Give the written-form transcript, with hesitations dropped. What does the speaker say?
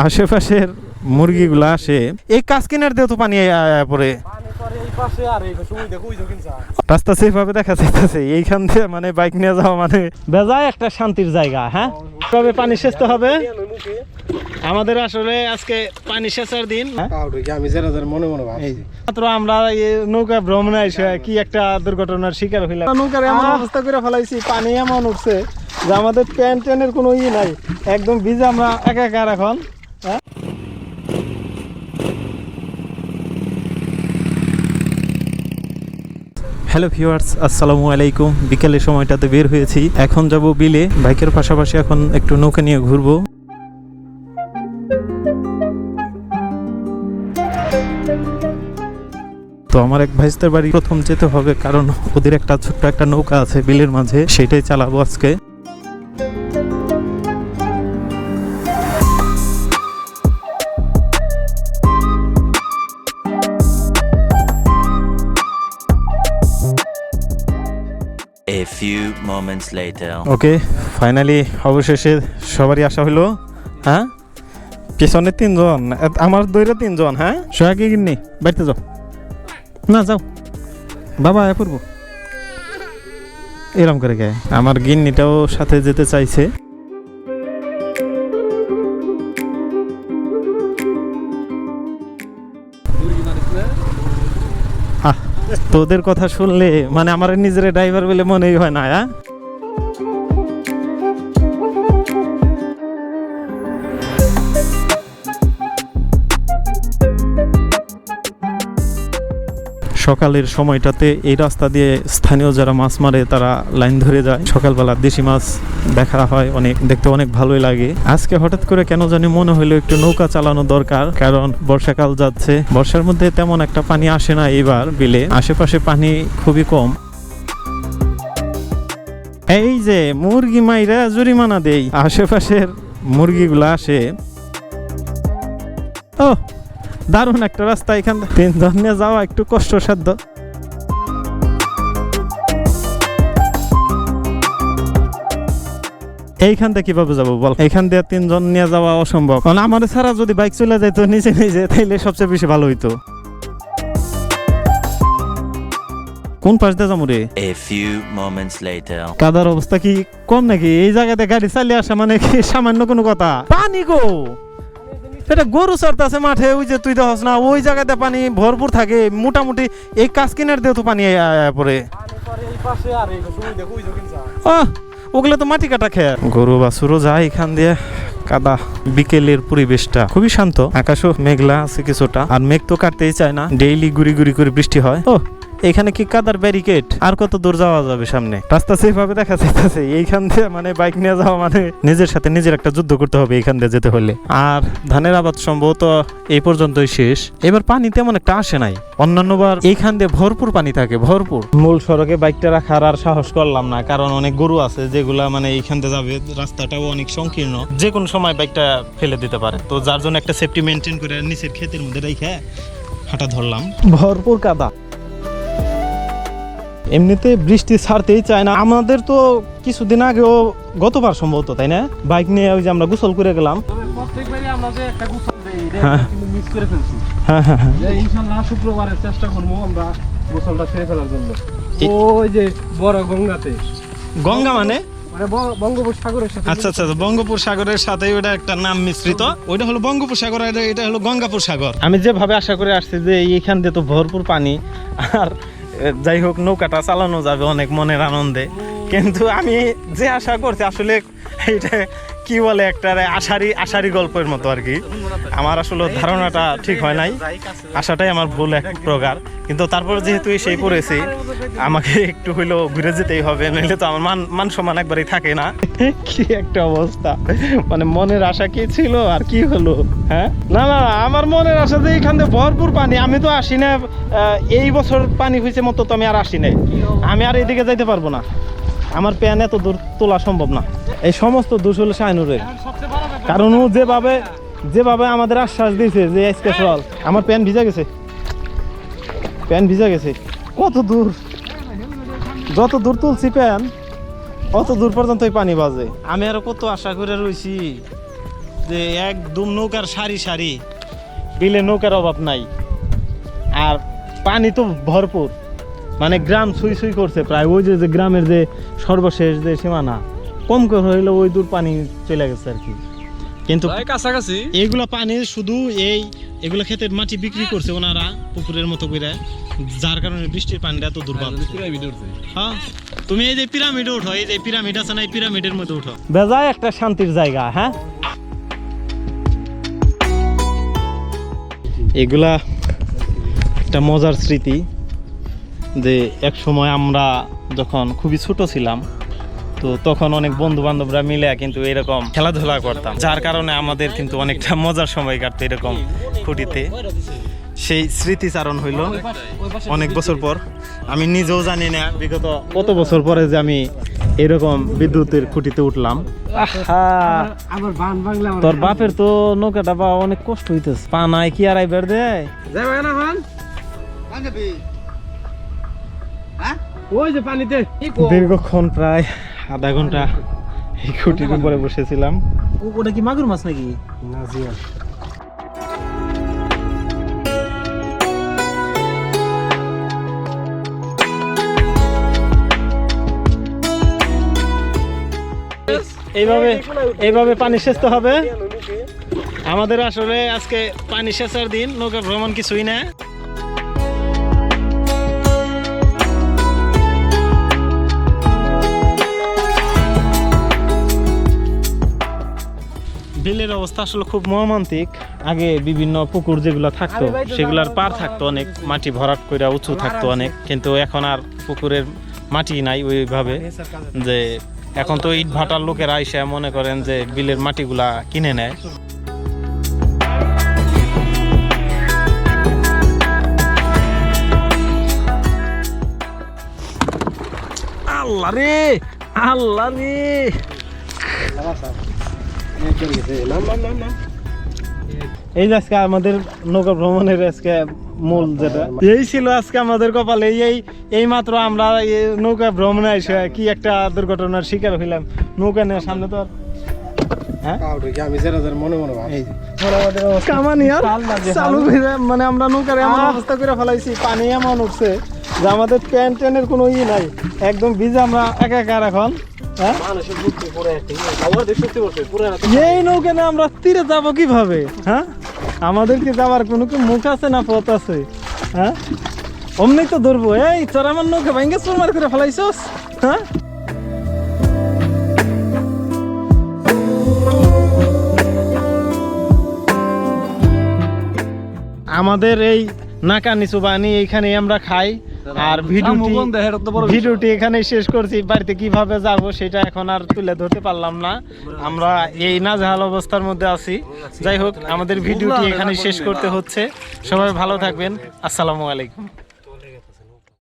আশেপাশের মুরগিগুলা আসে এই কাজ কিনার দিয়ে তো পানি পরে রাস্তা সেভাবে দেখা যাইতেছে এইখান থেকে মানে বাইক নিয়ে যাওয়া মানে বেজায় একটা শান্তির জায়গা। হ্যাঁ, তবে পানি সেচতে হবে আমাদের। আসলে আজকে পানি সেচার দিন। মাত্র আমরা নৌকা ভ্রমণে এসে কি একটা দুর্ঘটনার শিকার হইলাম। নৌকার এমন অবস্থা করে ফেলাইছি, পানি এমন উঠছে যে আমাদের প্যান্ট ট্যানের কোনো ই নাই, একদম ভিজে আমরা একাকার এখন। হ্যালো ভিউয়ার্স, আসসালামু আলাইকুম। বিকেলের সময়টাতে বের হয়েছি, এখন যাব বিলে। বাইকের পাশাপাশি এখন একটু নৌকা নিয়ে ঘুরবো। তো আমার এক ভাইস্তার বাড়ি প্রথম যেতে হবে, কারণ ওদের একটা ছোট্ট একটা নৌকা আছে বিলের মাঝে, সেটাই চালাবো আজকে। A few moments later. Okay, finally অবশেষে সবারই আসা হলো। হ্যাঁ, পেছনে তিনজন, আমার দইরা তিনজন। হ্যাঁ, সোহাগী গিন্নি বাড়িতে যাও না, যাও বাবা পড়বো এরম করে গায়ে। আমার গিন্নিটাও সাথে যেতে চাইছে। তোদের কথা শুনলে মানে আমার নিজের ড্রাইভার বলে মনেই হয় না। হ্যাঁ, সকালের সময়টাতে এই রাস্তা দিয়ে স্থানীয় যারা মাছ মারে তারা লাইন ধরে যায়। সকালবেলা দেশি মাছ দেখা হয়, অনেক দেখতে অনেক ভালোই লাগে। আজকে হঠাৎ করে কেন জানি মনে হলো একটু নৌকা চালানো দরকার, কারণ বর্ষাকাল যাচ্ছে। বর্ষার মধ্যে তেমন একটা পানি আসে না এবার বিলে, আশেপাশে পানি খুবই কম। এই যে মুরগি মাইরা জরিমানা দেই, আশেপাশের মুরগিগুলা আসে। ও দারুণ একটা রাস্তা, এখান তিনজন নিয়ে যাওয়া একটু কষ্টসাধ্য। এইখান থেকে কিভাবে যাবো বল? এইখান দিয়ে তিনজন নিয়ে যাওয়া অসম্ভব, কারণ আমার ছাড়া যদি বাইক চলে যাইতো নিচে নিজে, তাইলে সবচেয়ে বেশি ভালো হইতো। কোন পাশ দিয়ে যাবো রে? A few moments later. কাদার অবস্থা কি কম নাকি? এই জায়গাতে গাড়ি চালিয়ে আসা মানে কি সামান্য কোনো কথা? পানি গো, এটা গরু চড়তেছে মাঠে, ওই যে তুই দেখছ না ওই জায়গাতে পানি ভরপুর থাকে। মোটামুটি এই কাজ কিনার দিয়ে তো পানি পরে। ওগুলো তো মাটি কাটা খেয়ে গরু বাছুরও যায় এখান দিয়ে। কাদা, বিকেলের পরিবেশটা খুবই শান্ত, আকাশও মেঘলা আছে কিছুটা, আর মেঘ তো কাটতেই চায় না, ডেইলি গুড়ি গুড়ি করে বৃষ্টি হয়। ও এখানে কি কাদার ব্যারিকেড, আর কত দূর যাওয়া যাবে সামনে? রাস্তা সেভাবে দেখা যাইতেছে, এইখান দিয়ে মানে বাইক নিয়ে যাওয়া মানে নিজের সাথে নিজের একটা যুদ্ধ করতে হবে এইখান দিয়ে যেতে হলে। আর ধানের আবাদ সম্ভবত এই পর্যন্তই শেষ, এবার পানি তেমন একটা আসে নাই। অন্যান্যবার এইখান দিয়ে ভরপুর পানি থাকে, ভরপুর। মূল সড়কে বাইকটা রাখার আর সাহস করলাম না, কারণ অনেক গরু আছে যেগুলা মানে এইখান দিয়ে যাবে, রাস্তাটাও অনেক সংকীর্ণ, যে কোনো সময় বাইকটা ফেলে দিতে পারে। তো যার জন্য একটা সেফটি মেনটেন করে নিচের ক্ষেতের মধ্যে রেখে হাঁটা ধরলাম। ভরপুর কাদা, এমনিতে বৃষ্টি ছাড়তেই চায় না। আমাদের তো কিছুদিন আগেও গতবার সম্ভবত, তাই না, বাইক নিয়ে ওই যে আমরা গোসল করে গেলাম। শুক্রবারের চেষ্টা করবো আমরা গোসলটা ছেড়ে ফেলার জন্য। ওই যে বড় গঙ্গাতে, গঙ্গা মানে বঙ্গোপসাগরের সাথে। আচ্ছা আচ্ছা, বঙ্গোপসাগরের সাথে ওটা একটা নাম মিশ্রিত, ওইটা হলো বঙ্গোপসাগর, এটা হলো গঙ্গাপসাগর। আমি যেভাবে আশা করে আসছি যে এইখান দিয়ে তো ভরপুর পানি, আর যাই হোক নৌকাটা চালানো যাবে অনেক মনের আনন্দে। কিন্তু আমি যে আশা করছি আসলে এইটা কি বলে একটা আশারি গল্পের মতো আর কি। আমার আসলে ধারণাটা ঠিক হয় নাই, আশাটাই আমার ভুল এক প্রকার। কিন্তু তারপরে যেহেতু সেই পড়েছি, আমাকে একটু হইলেও ঘুরে যেতেই হবে, নইলে তো আমার মান সম্মান একবারই থাকে না। কি একটা অবস্থা, মানে মনের আশা কি ছিল আর কি হলো। হ্যাঁ, না না, আমার মনের আশা যে এখান থেকে ভরপুর পানি, আমি তো আসি না। এই বছর পানি হয়েছে মতো তো আমি আর আসি নাই, আমি আর এদিকে যাইতে পারবো না, আমার প্যান এত দূর তোলা সম্ভব না। এই সমস্ত দোষ হলো শাহিনুরের, কারণ ও যেভাবে আমাদের আশ্বাস দিয়েছে যে আজকে চল, আমার প্যান ভিজা গেছে। কত দূর, যত দূর তুলছি প্যান অত দূর পর্যন্ত পানি বাজে। আমি আরো কত আশা করে রয়েছি, যে একদম নৌকার সারি সারি, বিলে নৌকার অভাব নাই, আর পানি তো ভরপুর, মানে গ্রাম ছুঁই ছুঁই করছে প্রায়। ওই যে গ্রামের যে সর্বশেষ যে সীমানা, কম করে হইলে ওই দূর পানি চলে গেছে আর কি। কিন্তু কাছাকাছি এইগুলা পানি শুধু এগুলো ক্ষেতের মাটি বিক্রি করছে ওনারা পুকুরের মতো করে, যার কারণে বৃষ্টির পানিটা এত দুর্বল। হ্যাঁ, তুমি এই যে পিরামিডে উঠো, এই যে পিরামিড আছে না, এই পিরামিডের মধ্যে উঠো, বেজায় একটা শান্তির জায়গা। হ্যাঁ, এগুলা একটা মজার স্মৃতি, যে এক সময় আমরা যখন খুবই ছোট ছিলাম, তো তখন অনেক বন্ধু বান্ধবরা মিলে কিন্তু এরকম খেলাধুলা করতাম, যার কারণে আমাদের কিন্তু অনেকটা মজার সময় কাটতো এরকম খুঁটিতে। সেই স্মৃতিচারণ হইল অনেক বছর পর। আমি নিজেও জানি না বিগত কত বছর পরে যে আমি এরকম বিদ্যুতের খুঁটিতে উঠলাম। তোর বাপের তো নৌকাটা বা অনেক কষ্ট হইতেছে, পা নাই কি আর আইবার দেয়। ওই যে পানিতে দীর্ঘক্ষণ প্রায় আধা ঘন্টা এই খুঁটির উপরে বসেছিলাম। ওটা কি মাগুর মাছ নাকি? এইভাবে পানি সেচতে হবে আমাদের। আসলে আজকে পানি সেচার দিন, নৌকা ভ্রমণ কিছুই না। বিলের অবস্থা আসলে খুব মর্মান্তিক। আগে বিভিন্ন পুকুর যেগুলো থাকতো সেগুলার পার থাকতো অনেক, মাটি ভরাট করে উঁচু থাকতো অনেক, কিন্তু এখন আর পুকুরের মাটি নাই ওইভাবে। যে এখন তো ইট ভাটার লোকেরা এসে মনে করেন যে বিলের মাটিগুলা কিনে নেয়। আল্লাহ রে, আল্লাহ রে, এই যে আজকে আমাদের নৌকা ভ্রমণের আজকে মূল যেটা এই ছিল আজকে আমাদের কপালে, এই মাত্র আমরা নৌকা ভ্রমণে এসে কি একটা দুর্ঘটনার শিকার হইলাম। নৌকা নিয়ে সামনে তো মানে আমরা নৌকার এমন অবস্থা করে ফেলাইছি, পানি এমন উঠছে যে আমাদের প্যান্ট ট্যানের কোনো ই নাই, একদম ভিজে আমরা একাকার এখন। এই নৌকা নিয়ে আমরা তীরে যাবো কিভাবে? হ্যাঁ, আমাদেরকে যাওয়ার কোনো কি মুখ আছে না পথ আছে? হ্যাঁ, অমনি তো ধরবো। এই তোর আমার নৌকা ভাঙ্গে চুরমার করে ফেলাইছস। হ্যাঁ, আমাদের এই নাকা নিচু বানি এইখানে আমরা খাই। আর ভিডিওটি এখানে শেষ করছি। বাড়িতে কিভাবে যাব সেটা এখন আর তুলে ধরতে পারলাম না, আমরা এই নাজেহাল অবস্থার মধ্যে আছি। যাই হোক, আমাদের ভিডিওটি এখানে শেষ করতে হচ্ছে। সবাই ভালো থাকবেন। আসসালামু আলাইকুম।